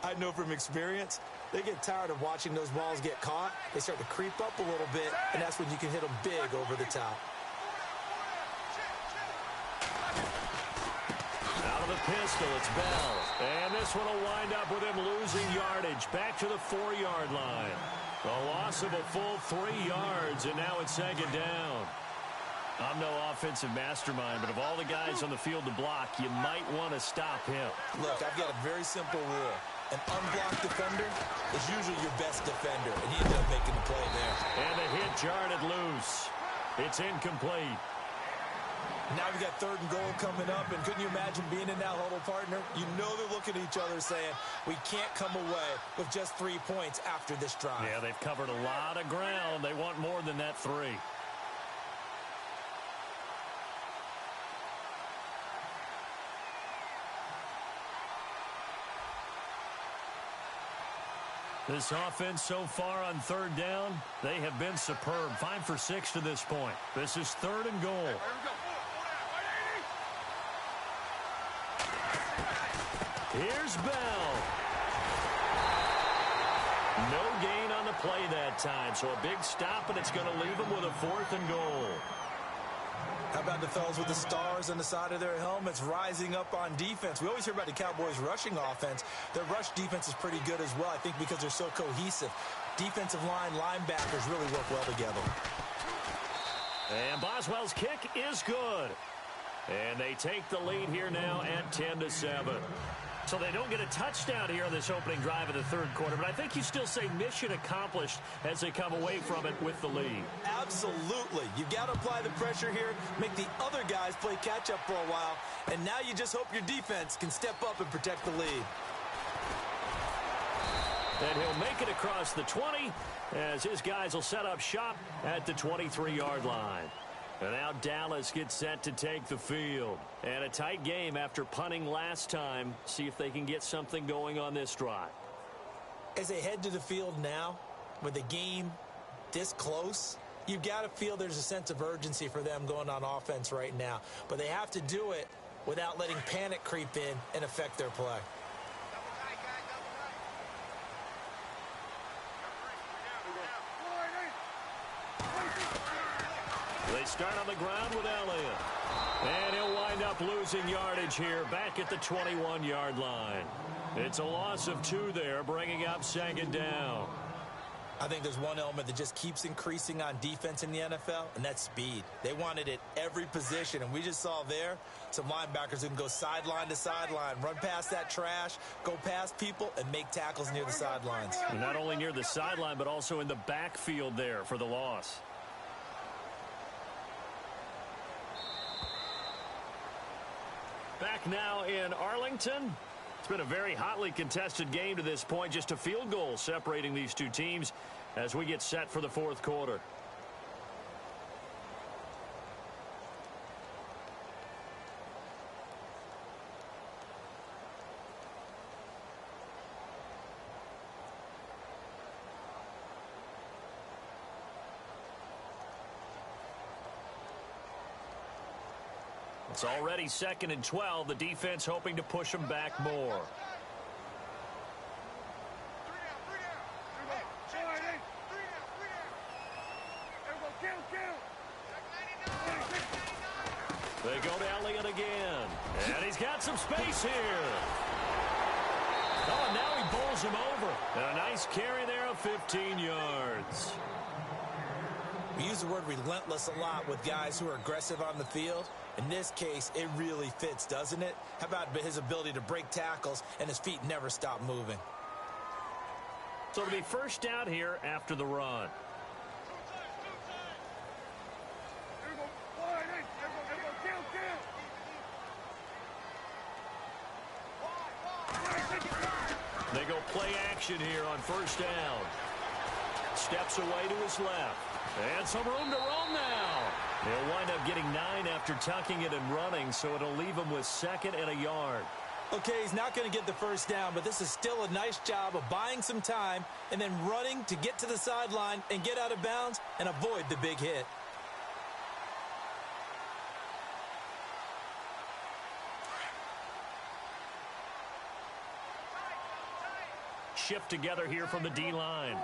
I know from experience, they get tired of watching those balls get caught. They start to creep up a little bit, and that's when you can hit them big over the top. Out of the pistol, it's Bell. And this one will wind up with him losing yardage back to the 4-yard line. A loss of a full 3 yards, and now it's 2nd down. I'm no offensive mastermind, but of all the guys on the field to block, you might want to stop him. Look, I've got a very simple rule. An unblocked defender is usually your best defender, and he ended up making the play there. And the hit jarred it loose. It's incomplete. Now we've got 3rd and goal coming up, and couldn't you imagine being in that huddle, partner? You know they're looking at each other saying, we can't come away with just 3 points after this drive. Yeah, they've covered a lot of ground. They want more than that 3. This offense so far on third down, they have been superb. 5 for 6 to this point. This is 3rd and goal. Here's Bell. No gain on the play that time, so a big stop, and it's going to leave them with a 4th and goal. How about the fellas with the stars on the side of their helmets rising up on defense? We always hear about the Cowboys' rushing offense. Their rush defense is pretty good as well, I think, because they're so cohesive. Defensive line, linebackers really work well together. And Boswell's kick is good. And they take the lead here now at 10-7. So they don't get a touchdown here on this opening drive of the 3rd quarter, but I think you still say mission accomplished as they come away from it with the lead. Absolutely. You've got to apply the pressure here, make the other guys play catch-up for a while, and now you just hope your defense can step up and protect the lead. And he'll make it across the 20 as his guys will set up shop at the 23-yard line. And now Dallas gets set to take the field. And a tight game after punting last time. See if they can get something going on this drive. As they head to the field now, with the game this close, you've got to feel there's a sense of urgency for them going on offense right now. But they have to do it without letting panic creep in and affect their play. They start on the ground with Elliott. And he'll wind up losing yardage here back at the 21-yard line. It's a loss of 2 there, bringing up 2nd down. I think there's one element that just keeps increasing on defense in the NFL, and that's speed. They want it at every position, and we just saw there some linebackers who can go sideline to sideline, run past that trash, go past people, and make tackles near the sidelines. And not only near the sideline, but also in the backfield there for the loss. Back now in Arlington. It's been a very hotly contested game to this point. Just a field goal separating these two teams as we get set for the 4th quarter. It's already 2nd and 12. The defense hoping to push them back more. They go to Elliott again. And he's got some space here. Oh, and now he bowls him over. And a nice carry there of 15 yards. We use the word relentless a lot with guys who are aggressive on the field. In this case, it really fits, doesn't it? How about his ability to break tackles and his feet never stop moving? So it'll be first down here after the run. They go play action here on first down. Steps away to his left. And some room to roam now. He'll wind up getting 9 after tucking it and running, so it'll leave him with 2nd and a yard. Okay, he's not going to get the first down, but this is still a nice job of buying some time and then running to get to the sideline and get out of bounds and avoid the big hit. Shift together here from the D-line.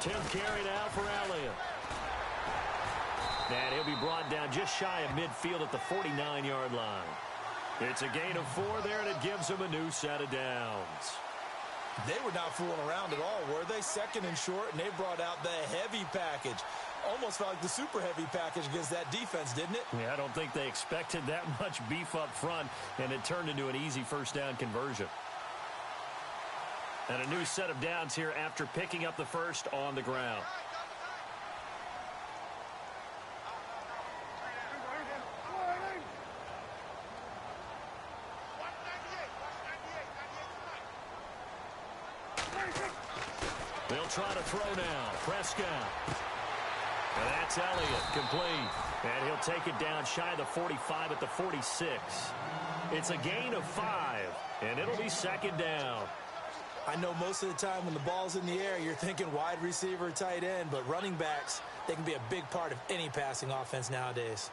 10th carry now for Elliott. And he'll be brought down just shy of midfield at the 49-yard line. It's a gain of 4 there, and it gives him a new set of downs. They were not fooling around at all, were they? 2nd and short, and they brought out the heavy package. Almost felt like the super heavy package against that defense, didn't it? Yeah, I don't think they expected that much beef up front, and it turned into an easy first down conversion. And a new set of downs here after picking up the first on the ground. They'll try to throw now. Prescott. And that's Elliott, complete. And he'll take it down shy of the 45 at the 46. It's a gain of 5, and it'll be 2nd down. I know most of the time when the ball's in the air, you're thinking wide receiver, tight end, but running backs, they can be a big part of any passing offense nowadays.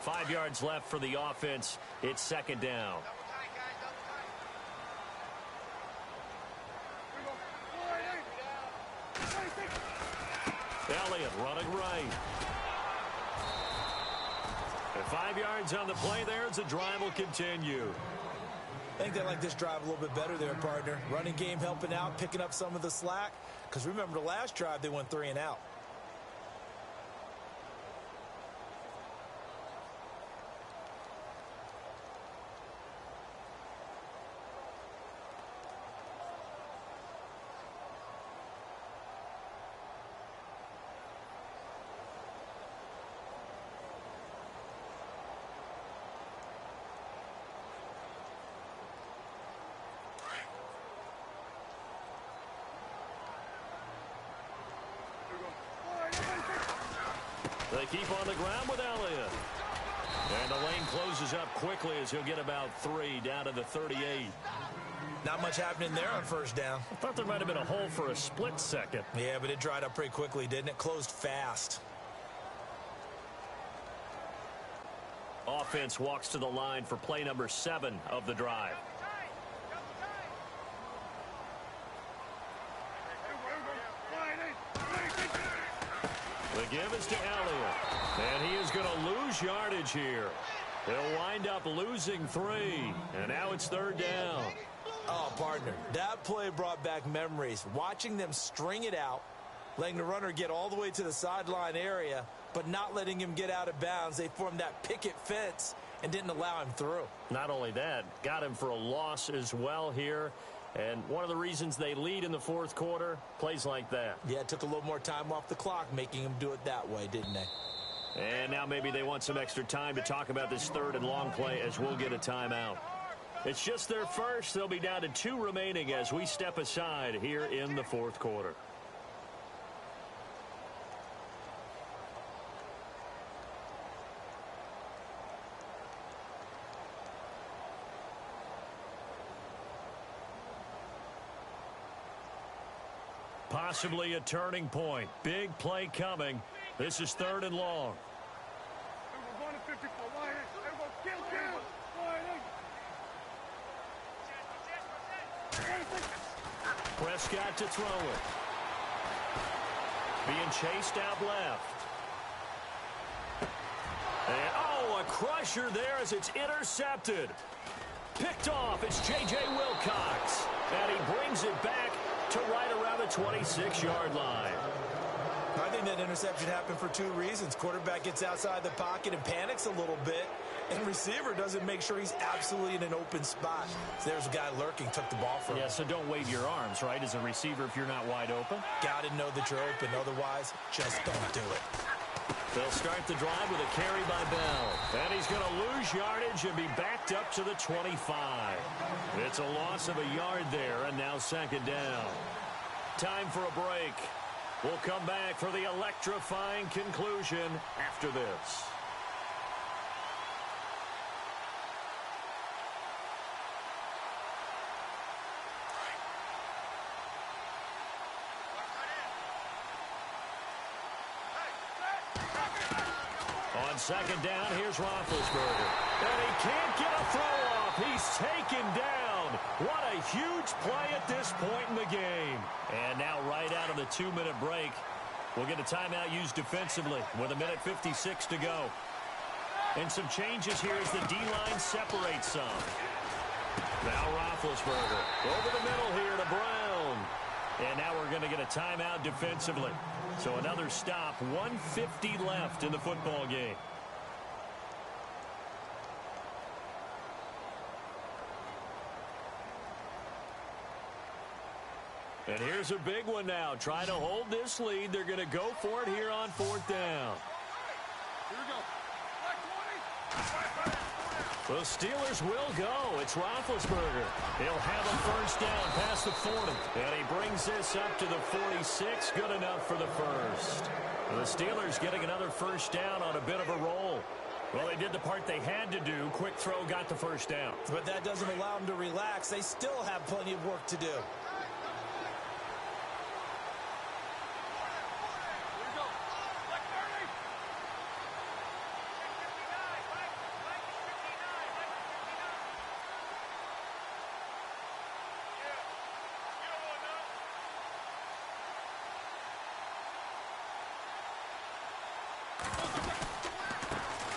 Five yards left for the offense. It's 2nd down. Elliott running right. And 5 yards on the play there as the drive will continue. I think they like this drive a little bit better there, partner. Running game helping out, picking up some of the slack. Because remember the last drive, they went 3 and out. They keep on the ground with Elliott. And the lane closes up quickly as he'll get about 3 down to the 38. Not much happening there on first down. I thought there might have been a hole for a split second. Yeah, but it dried up pretty quickly, didn't it? Closed fast. Offense walks to the line for play number 7 of the drive. The give is to Elliott. And he is going to lose yardage here. He'll wind up losing 3. And now it's 3rd down. Oh, partner, that play brought back memories. Watching them string it out, letting the runner get all the way to the sideline area, but not letting him get out of bounds. They formed that picket fence and didn't allow him through. Not only that, got him for a loss as well here. And one of the reasons they lead in the 4th quarter, plays like that. Yeah, it took a little more time off the clock, making him do it that way, didn't they? And now maybe they want some extra time to talk about this 3rd and long play as we'll get a timeout. It's just their first. They'll be down to 2 remaining as we step aside here in the 4th quarter. Possibly a turning point. Big play coming. This is 3rd and long. Prescott to throw it. Being chased out left. And, oh, a crusher there as it's intercepted. Picked off. It's J.J. Wilcox. And he brings it back to right around the 26-yard line. I think that interception happened for two reasons. Quarterback gets outside the pocket and panics a little bit, and receiver doesn't make sure he's absolutely in an open spot. So there's a guy lurking, took the ball from him. Yeah, so don't wave your arms, right, as a receiver if you're not wide open. Got to know that you're open. Otherwise, just don't do it. They'll start the drive with a carry by Bell. And he's going to lose yardage and be backed up to the 25. It's a loss of a yard there, and now second down. Time for a break. We'll come back for the electrifying conclusion after this. On second down, here's Roethlisberger. And he can't get a throw off. He's taken down. What a huge play at this point in the game. And now right out of the 2-minute break, we'll get a timeout used defensively with 1:56 to go. And some changes here as the D-line separates some. Now Roethlisberger over the middle here to Brown. And now we're going to get a timeout defensively. So another stop, 1:50 left in the football game. And here's a big one now. Trying to hold this lead. They're going to go for it here on fourth down. Here we go. The Steelers will go. It's Roethlisberger. He'll have a first down past the 40. And he brings this up to the 46. Good enough for the first. The Steelers getting another first down on a bit of a roll. Well, they did the part they had to do. Quick throw got the first down. But that doesn't allow them to relax. They still have plenty of work to do.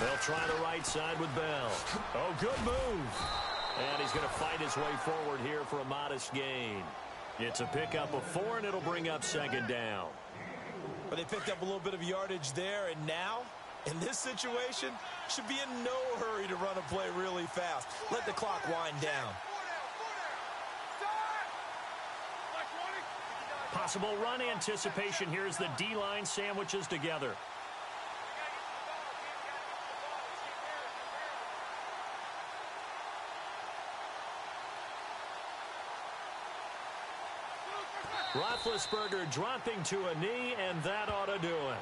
They'll try the right side with Bell. Oh, good move. And he's going to fight his way forward here for a modest gain. It's a pickup of 4, and it'll bring up second down. But they picked up a little bit of yardage there, and now, in this situation, should be in no hurry to run a play really fast. Let the clock wind down. Possible run anticipation here as the D-line sandwiches together. Roethlisberger dropping to a knee, and that ought to do it.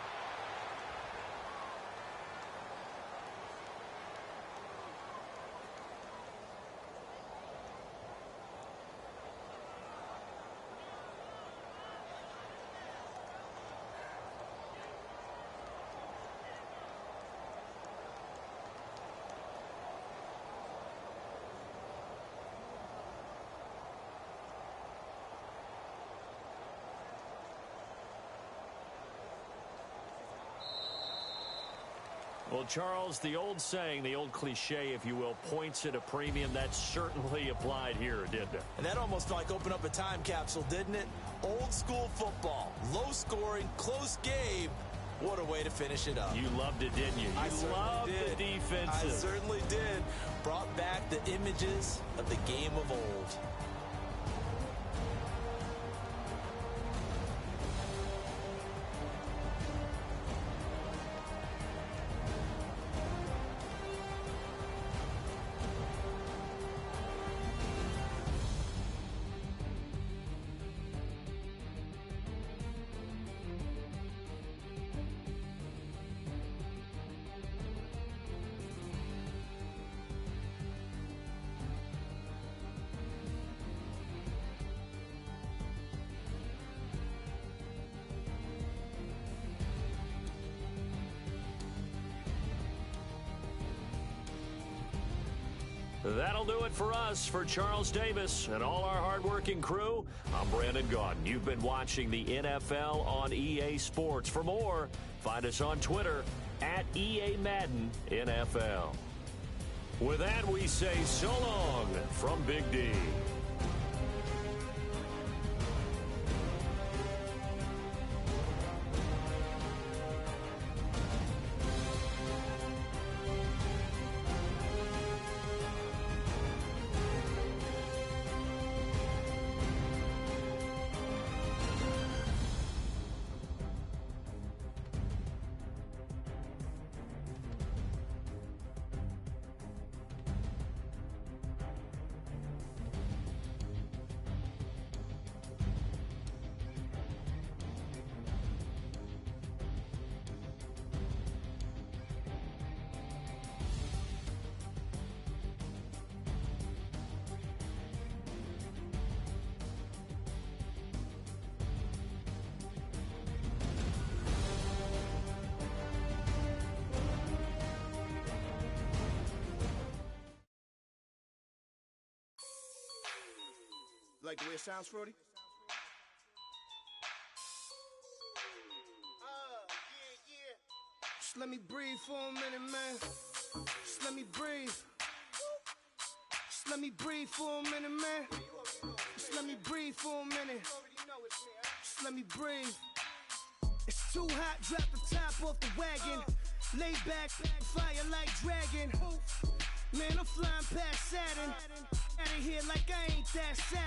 Well, Charles, the old saying, the old cliche, if you will, points at a premium. That certainly applied here, didn't it? And that almost like opened up a time capsule, didn't it? Old school football, low scoring, close game. What a way to finish it up. You loved it, didn't you? You loved the defensive. I certainly did. Brought back the images of the game of old. That'll do it for us. For Charles Davis and all our hardworking crew, I'm Brandon Gaudin. You've been watching the NFL on EA Sports. For more, find us on Twitter at EA Madden NFL. With that, we say so long from Big D. Like the way it sounds, Frody? Just let me breathe for a minute, man. Just let me breathe. Just let me breathe for a minute, man. Just let me breathe for a minute. Just let me breathe. It's too hot, drop the top off the wagon. Lay back, fire like dragon. Man, I'm flying past Saturn. Out of here like I ain't that savage.